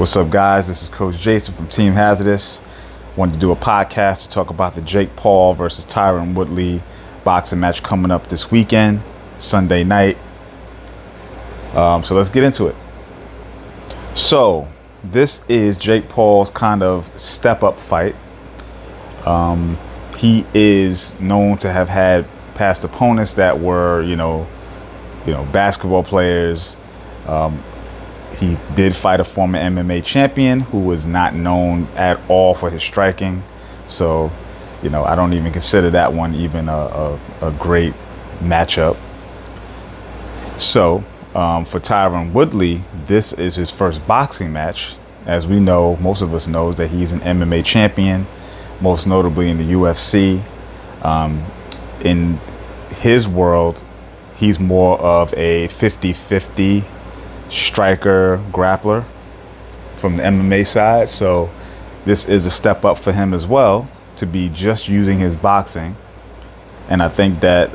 What's up, guys? This is Coach Jason from Team Hazardous. Wanted to do a podcast to talk about the Jake Paul versus Tyron Woodley boxing match coming up this weekend, Sunday night. So let's get into it. So this is Jake Paul's kind of step-up fight. He is known to have had past opponents that were, basketball players. He did fight a former MMA champion who was not known at all for his striking. So, I don't even consider that one even a great matchup. So, for Tyron Woodley, this is his first boxing match. As we know, most of us know that he's an MMA champion, most notably in the UFC. In his world, he's more of a 50-50 striker grappler from the MMA side. So this is a step up for him as well, to be just using his boxing. And I think that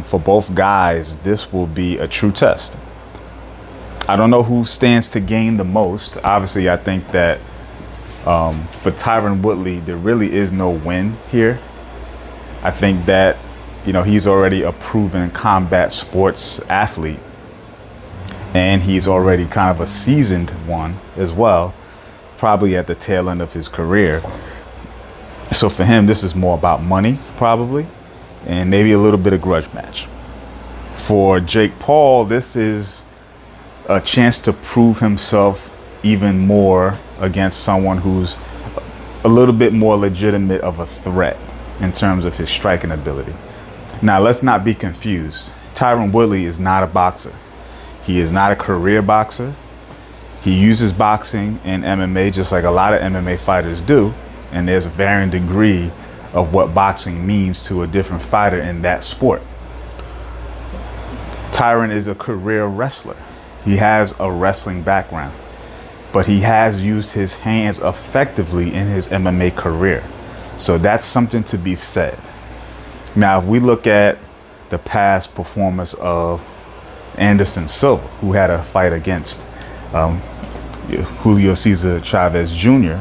for both guys, this will be a true test. I don't know who stands to gain the most. Obviously, I think that for Tyron Woodley, there really is no win here. I think that, he's already a proven combat sports athlete. And he's already kind of a seasoned one as well, probably at the tail end of his career. So for him, this is more about money, probably, and maybe a little bit of grudge match. For Jake Paul, this is a chance to prove himself even more against someone who's a little bit more legitimate of a threat in terms of his striking ability. Now, let's not be confused. Tyron Woodley is not a boxer. He is not a career boxer. He uses boxing and MMA just like a lot of MMA fighters do. And there's a varying degree of what boxing means to a different fighter in that sport. Tyron is a career wrestler. He has a wrestling background, but he has used his hands effectively in his MMA career. So that's something to be said. Now, if we look at the past performance of Anderson Silva, who had a fight against Julio Cesar Chavez Jr.,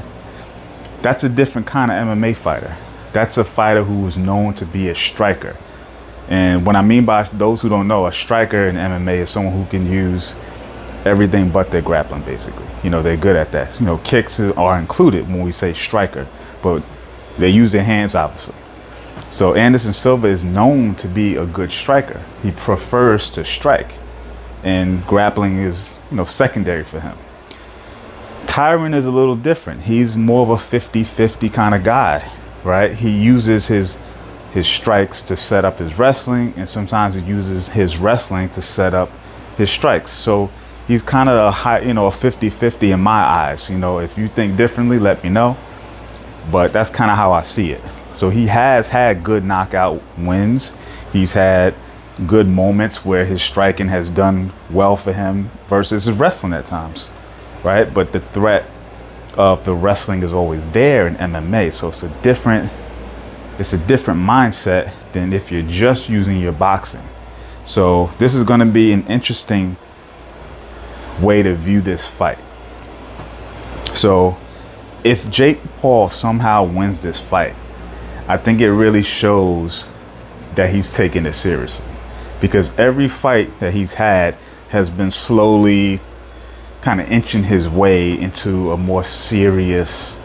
that's a different kind of MMA fighter. That's a fighter who was known to be a striker. And what I mean by those who don't know, a striker in MMA is someone who can use everything but their grappling, basically. They're good at that. Kicks are included when we say striker, but they use their hands, obviously. So Anderson Silva is known to be a good striker. He prefers to strike, and grappling is, secondary for him. Tyron is a little different. He's more of a 50-50 kind of guy, right? He uses his strikes to set up his wrestling, and sometimes he uses his wrestling to set up his strikes. So he's kind of a 50-50 in my eyes. If you think differently, let me know. But that's kind of how I see it. So he has had good knockout wins. He's had good moments where his striking has done well for him versus his wrestling at times, right? But the threat of the wrestling is always there in MMA. So it's a different mindset than if you're just using your boxing. So this is going to be an interesting way to view this fight. So if Jake Paul somehow wins this fight, I think it really shows that he's taking it seriously, because every fight that he's had has been slowly kind of inching his way into a more serious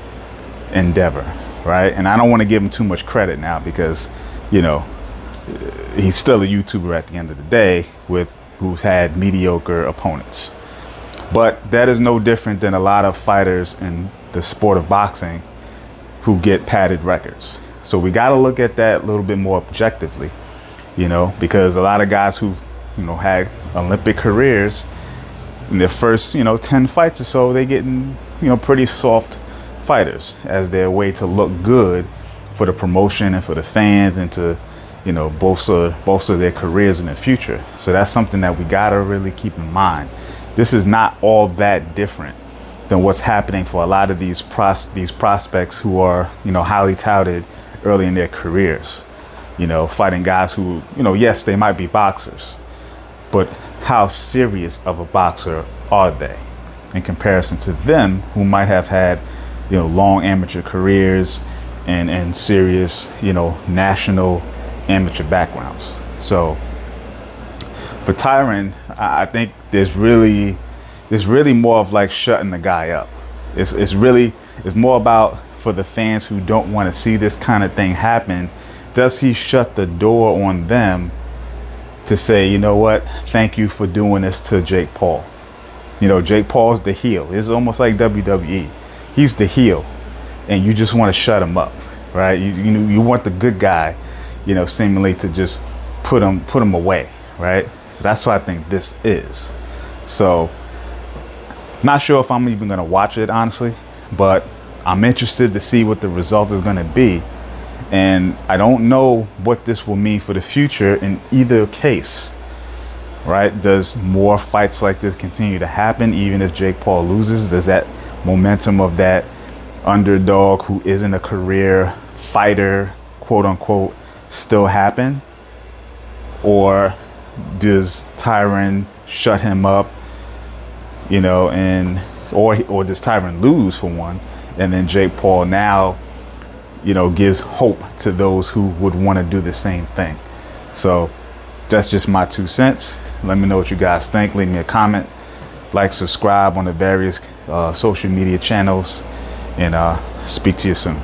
endeavor, right? And I don't want to give him too much credit now, because, he's still a YouTuber at the end of the day who's had mediocre opponents. But that is no different than a lot of fighters in the sport of boxing who get padded records. So we got to look at that a little bit more objectively, because a lot of guys who've, had Olympic careers, in their first, 10 fights or so, they getting, pretty soft fighters as their way to look good for the promotion and for the fans, and to, bolster their careers in the future. So that's something that we got to really keep in mind. This is not all that different than what's happening for a lot of these prospects who are, highly touted early in their careers, fighting guys who, yes, they might be boxers, but how serious of a boxer are they? in comparison to them, who might have had, long amateur careers and serious, national amateur backgrounds. So for Tyron, I think there's really more of like shutting the guy up. It's more about, for the fans who don't want to see this kind of thing happen, does he shut the door on them to say, you know what, thank you for doing this to Jake Paul. Jake Paul's the heel. It's almost like WWE. He's the heel, and you just want to shut him up, right? You want the good guy, seemingly to just put him away, right? So that's what I think this is. So not sure if I'm even going to watch it, honestly, but I'm interested to see what the result is going to be. And I don't know what this will mean for the future in either case, right? Does more fights like this continue to happen even if Jake Paul loses? Does that momentum of that underdog who isn't a career fighter, quote unquote, still happen? Or does Tyron shut him up, or does Tyron lose, for one, and then Jake Paul now, gives hope to those who would want to do the same thing? So that's just my 2 cents. Let me know what you guys think. Leave me a comment, like, subscribe on the various social media channels, and speak to you soon.